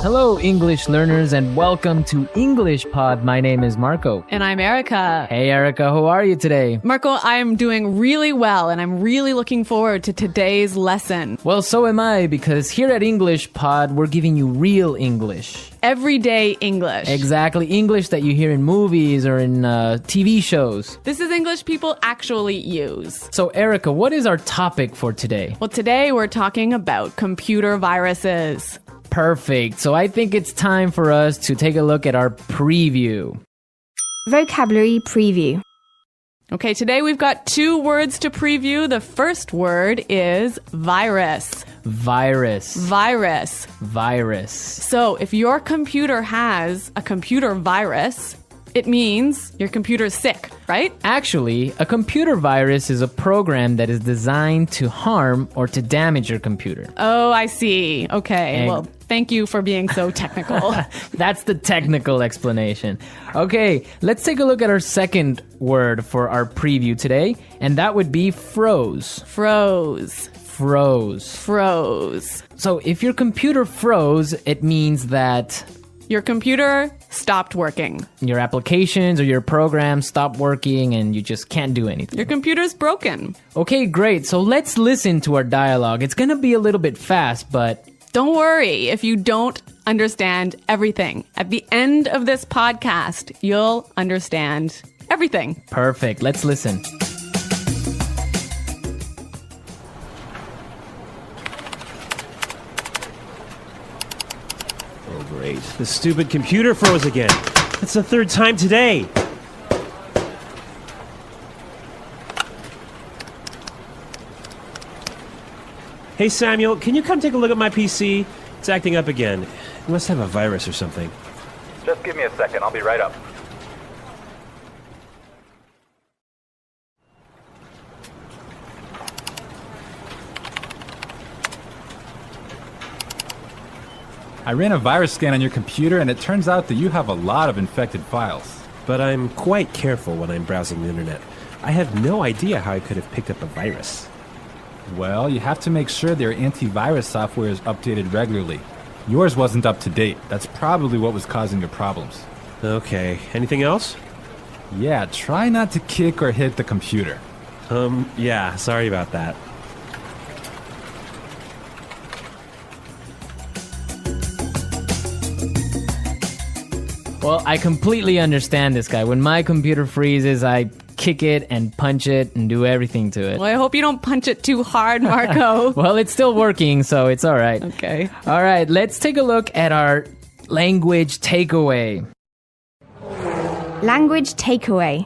Hello, English learners, and welcome to English Pod. My name is Marco. And I'm Erica. Hey, Erica, how are you today? Marco, I'm doing really well, and I'm really looking forward to today's lesson. Well, so am I, because here at English Pod, we're giving you real English. Everyday English. Exactly, English that you hear in movies or in TV shows. This is English people actually use. So, Erica, what is our topic for today? Well, today we're talking about computer viruses. Perfect. So I think it's time for us to take a look at our preview. Vocabulary preview. Okay, today we've got 2 words to preview. The first word is virus. Virus. Virus. Virus. So if your computer has a computer virus, it means your computer's sick, right? Actually, a computer virus is a program that is designed to harm or to damage your computer. Oh, I see. Okay, well, thank you for being so technical. That's the technical explanation. Okay, let's take a look at our second word for our preview today, and that would be froze. Froze. Froze. Froze. So if your computer froze, it means that your computer stopped working. Your applications or your programs stop working and you just can't do anything. Your computer's broken. Okay, great. So let's listen to our dialogue. It's going to be a little bit fast, but don't worry if you don't understand everything. At the end of this podcast, you'll understand everything. Perfect. Let's listen. Oh, great. The stupid computer froze again. It's the 3rd time today. Hey, Samuel, can you come take a look at my PC? It's acting up again. It must have a virus or something. Just give me a second. I'll be right up. I ran a virus scan on your computer, and it turns out that you have a lot of infected files. But I'm quite careful when I'm browsing the internet. I have no idea how I could have picked up a virus. Well, you have to make sure their antivirus software is updated regularly. Yours wasn't up to date. That's probably what was causing your problems. Okay. Anything else? Yeah, try not to kick or hit the computer. Yeah, sorry about that. Well, I completely understand this guy. When my computer freezes, I kick it and punch it and do everything to it. Well, I hope you don't punch it too hard, Marco. Well, it's still working, so it's all right. Okay. All right, let's take a look at our language takeaway. Language takeaway.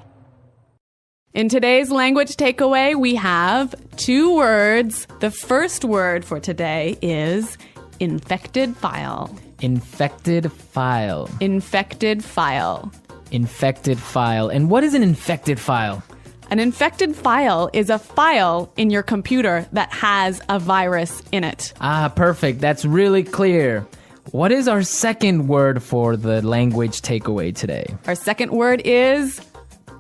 In today's language takeaway, we have 2 words. The first word for today is infected file. Infected file. Infected file. Infected file. And what is an infected file? An infected file is a file in your computer that has a virus in it. Ah, perfect. That's really clear. What is our second word for the language takeaway today? Our second word is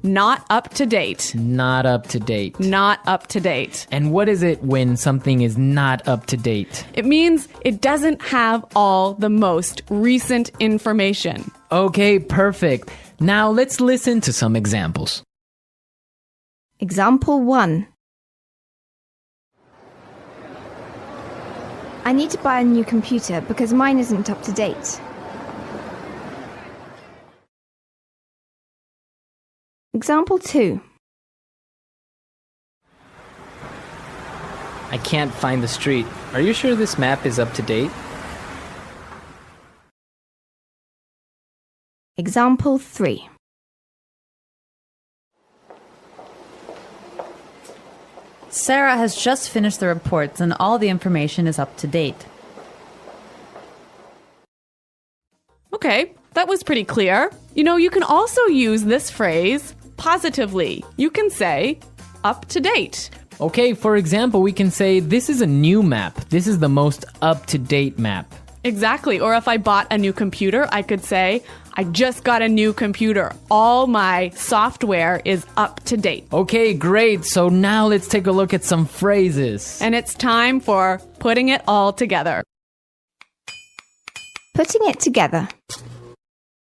not up to date. Not up to date. Not up to date. And what is it when something is not up to date? It means it doesn't have all the most recent information. Okay, perfect. Now let's listen to some examples. Example 1. I need to buy a new computer because mine isn't up to date. Example 2. I can't find the street. Are you sure this map is up to date? Example 3. Sarah has just finished the reports and all the information is up to date. Okay, that was pretty clear. You know, you can also use this phrase positively. You can say, up to date. Okay, for example, we can say, this is a new map. This is the most up-to-date map. Exactly. Or if I bought a new computer, I could say, I just got a new computer. All my software is up to date. Okay, great. So now let's take a look at some phrases. And it's time for putting it all together. Putting it together.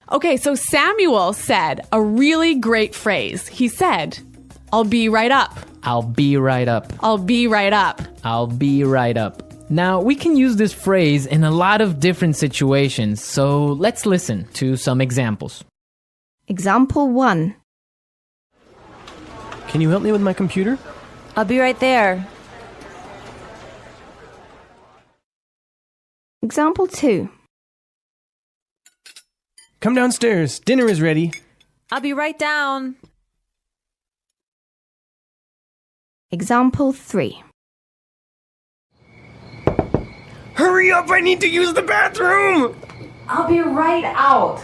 Okay, so Samuel said a really great phrase. He said, I'll be right up. I'll be right up. I'll be right up. I'll be right up. Now, we can use this phrase in a lot of different situations, so let's listen to some examples. Example 1. Can you help me with my computer? I'll be right there. Example 2. Come downstairs. Dinner is ready. I'll be right down. Example 3. Hurry up! I need to use the bathroom! I'll be right out.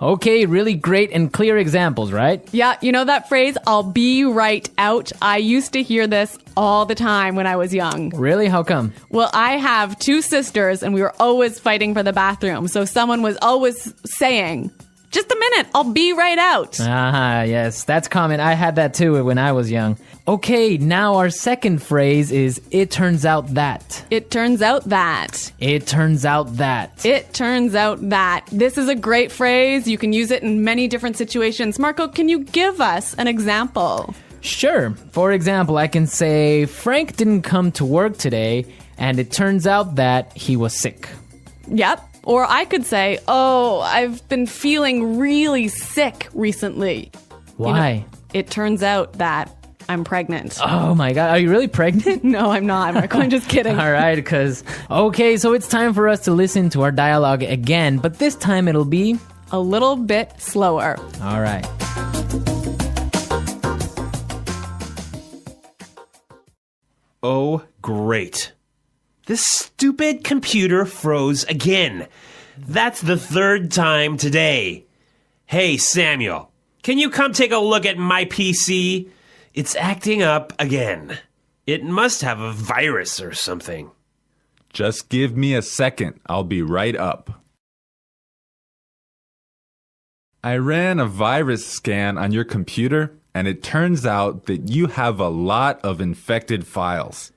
Okay, really great and clear examples, right? Yeah, you know that phrase, I'll be right out? I used to hear this all the time when I was young. Really? How come? Well, I have 2 sisters and we were always fighting for the bathroom. So someone was always saying, just a minute, I'll be right out. Ah, yes, that's common. I had that too when I was young. Okay, now our second phrase is, it turns out that. It turns out that. It turns out that. It turns out that. This is a great phrase. You can use it in many different situations. Marco, can you give us an example? Sure. For example, I can say, Frank didn't come to work today, and it turns out that he was sick. Yep. Or I could say, oh, I've been feeling really sick recently. Why? It turns out that I'm pregnant. Oh my God, are you really pregnant? No, I'm not, Marco. I'm just kidding. All right, okay, so it's time for us to listen to our dialogue again, but this time it'll be a little bit slower. all right. Oh, great. This stupid computer froze again. That's the 3rd time today. Hey, Samuel, can you come take a look at my PC? It's acting up again. It must have a virus or something. Just give me a second. I'll be right up. I ran a virus scan on your computer, and it turns out that you have a lot of infected files.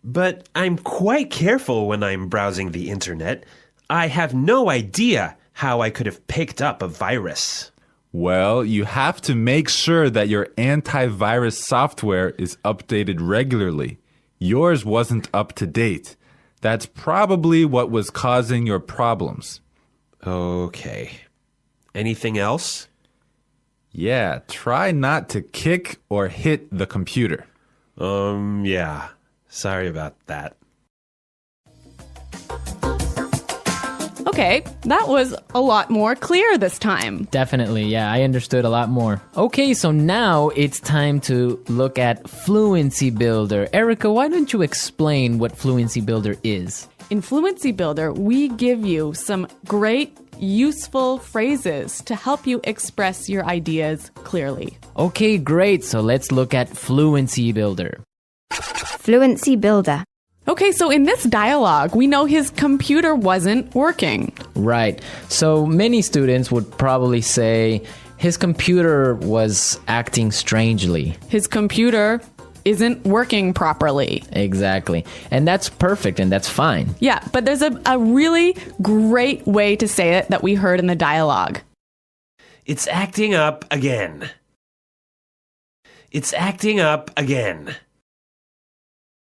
But I'm quite careful when I'm browsing the internet. I have no idea how I could have picked up a virus. Well, you have to make sure that your antivirus software is updated regularly. Yours wasn't up to date. That's probably what was causing your problems. Okay. Anything else? Yeah, try not to kick or hit the computer. Yeah. Sorry about that. Okay, that was a lot more clear this time. Definitely, yeah, I understood a lot more. Okay, so now it's time to look at Fluency Builder. Erica, why don't you explain what Fluency Builder is? In Fluency Builder, we give you some great, useful phrases to help you express your ideas clearly. Okay, great, so let's look at Fluency Builder. Fluency Builder. Okay, so in this dialogue, we know his computer wasn't working. Right, so many students would probably say his computer was acting strangely. His computer isn't working properly. Exactly, and that's perfect and that's fine. Yeah, but there's a really great way to say it that we heard in the dialogue. It's acting up again. It's acting up again.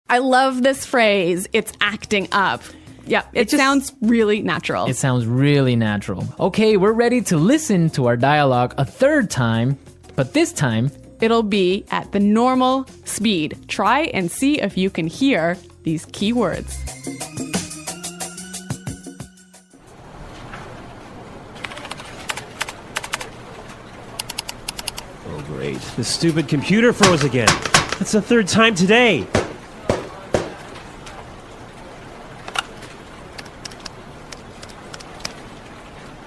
I love this phrase, it's acting up. Yeah, it sounds really natural. It sounds really natural. Okay, we're ready to listen to our dialogue a 3rd time, but this time, it'll be at the normal speed. Try and see if you can hear these key words. Oh, great. The stupid computer froze again. That's the 3rd time today.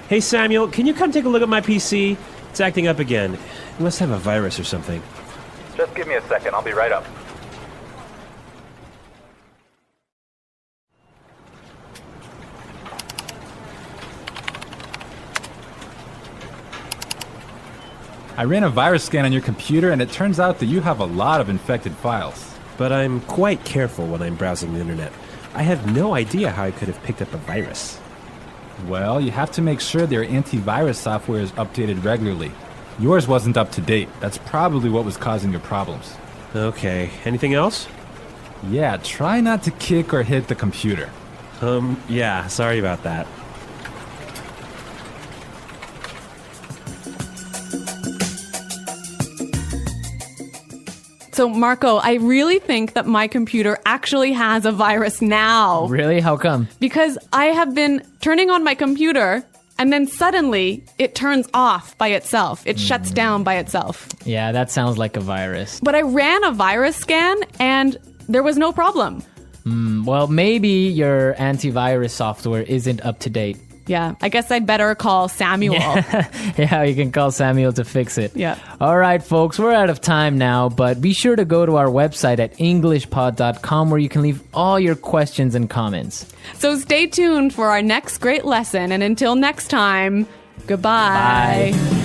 Hey, Samuel, can you come take a look at my PC? It's acting up again. It must have a virus or something. Just give me a second. I'll be right up. I ran a virus scan on your computer, and it turns out that you have a lot of infected files. but I'm quite careful when I'm browsing the internet. I have no idea how I could have picked up a virus. Well, you have to make sure their antivirus software is updated regularly. Yours wasn't up to date. That's probably what was causing your problems. Okay, anything else? Yeah, try not to kick or hit the computer. Yeah, sorry about that. So, Marco, I really think that my computer actually has a virus now. Really? How come? Because I have been turning on my computer and then suddenly it turns off by itself. It shuts down by itself. Yeah, that sounds like a virus. But I ran a virus scan and there was no problem. Well, maybe your antivirus software isn't up to date. Yeah, I guess I'd better call Samuel. Yeah, you can call Samuel to fix it. Yeah. All right, folks, we're out of time now, but be sure to go to our website at englishpod.com where you can leave all your questions and comments. So stay tuned for our next great lesson. And until next time, goodbye. Bye.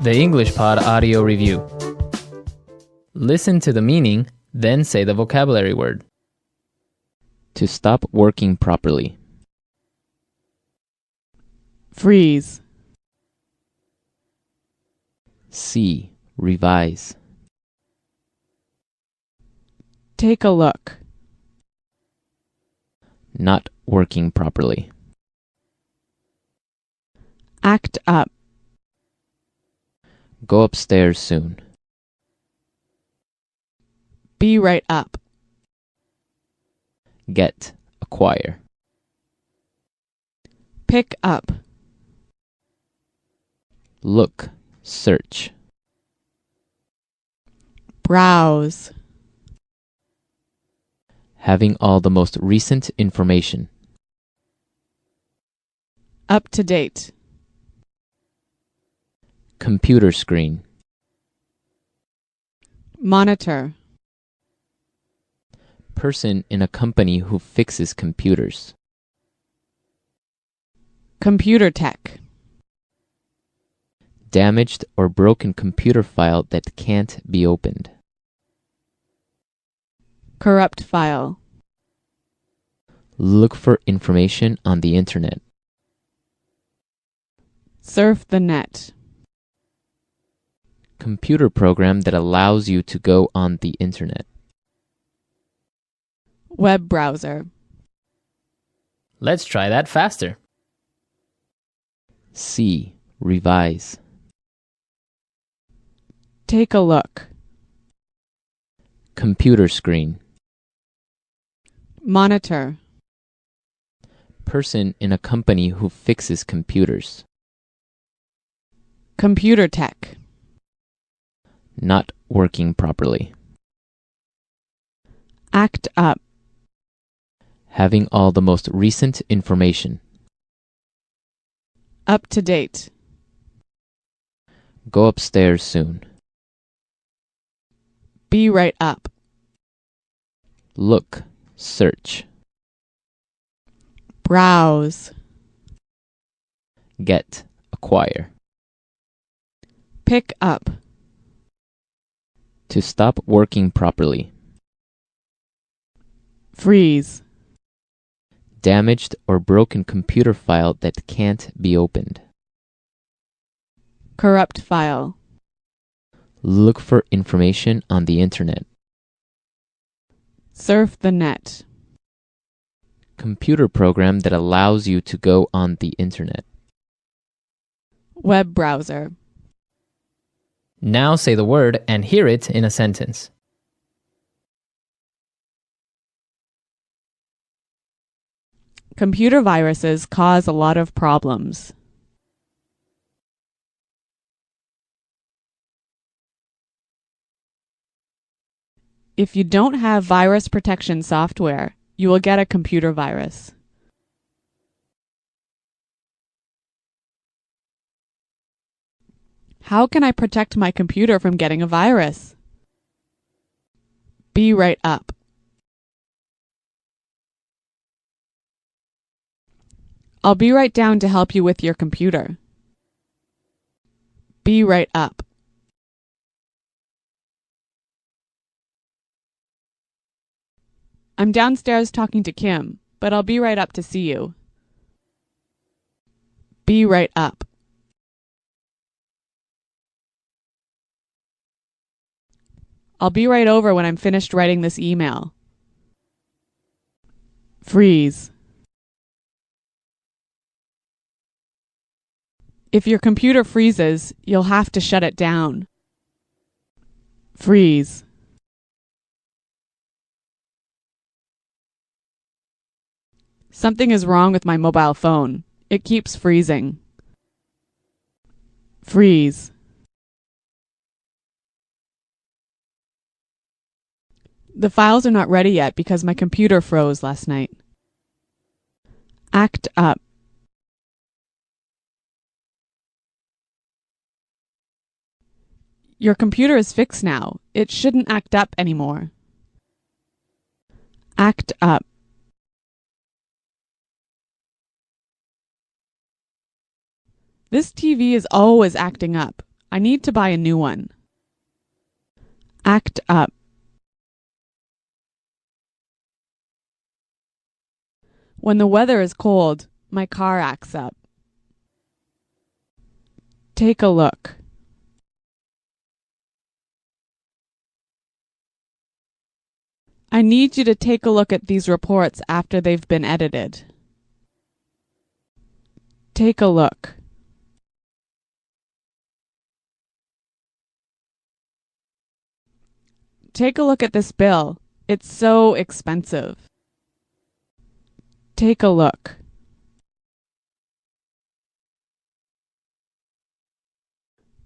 The English Pod Audio Review. Listen to the meaning, then say the vocabulary word. To stop working properly. Freeze. See, revise. Take a look. Not working properly. Act up. Go upstairs soon. Be right up. Get, acquire. Pick up. Look, search. Browse. Having all the most recent information. Up to date. Computer screen. Monitor. Person in a company who fixes computers. Computer tech. Damaged or broken computer file that can't be opened. Corrupt file. Look for information on the internet. Surf the net. Computer program that allows you to go on the internet. Web browser. Let's try that faster. See, revise. Take a look. Computer screen. Monitor. Person in a company who fixes computers. Computer tech. Not working properly. Act up. Having all the most recent information. Up to date. Go upstairs soon. Be right up. Look, search. Browse. Get, acquire. Pick up. To stop working properly. Freeze. Damaged or broken computer file that can't be opened. Corrupt file. Look for information on the internet. Surf the net. Computer program that allows you to go on the internet. Web browser. Now say the word and hear it in a sentence. Computer viruses cause a lot of problems. If you don't have virus protection software, you will get a computer virus. How can I protect my computer from getting a virus? Be right up. I'll be right down to help you with your computer. Be right up. I'm downstairs talking to Kim, but I'll be right up to see you. Be right up. I'll be right over when I'm finished writing this email. Freeze. If your computer freezes, you'll have to shut it down. Freeze. Something is wrong with my mobile phone. It keeps freezing. Freeze. The files are not ready yet because my computer froze last night. Act up. Your computer is fixed now. It shouldn't act up anymore. Act up. This TV is always acting up. I need to buy a new one. Act up. When the weather is cold, my car acts up. Take a look. I need you to take a look at these reports after they've been edited. Take a look. Take a look at this bill. It's so expensive. Take a look.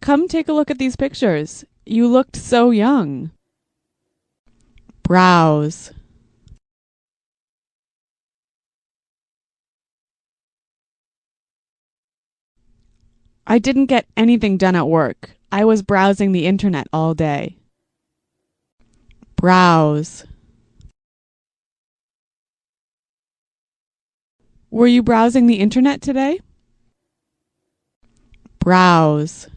Come take a look at these pictures. You looked so young. Browse. I didn't get anything done at work. I was browsing the internet all day. Browse. Were you browsing the internet today? Browse.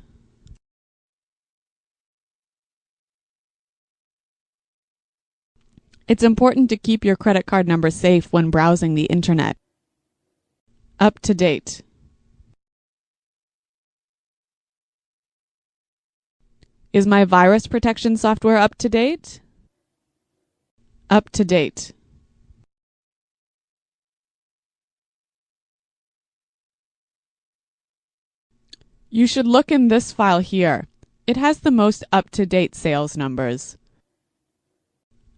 It's important to keep your credit card number safe when browsing the internet. Up to date. Is my virus protection software up to date? Up to date. You should look in this file here. It has the most up-to-date sales numbers.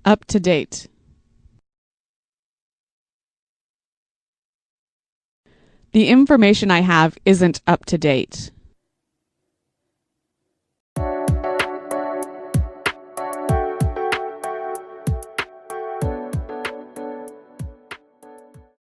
Up to date. The information I have isn't up to date.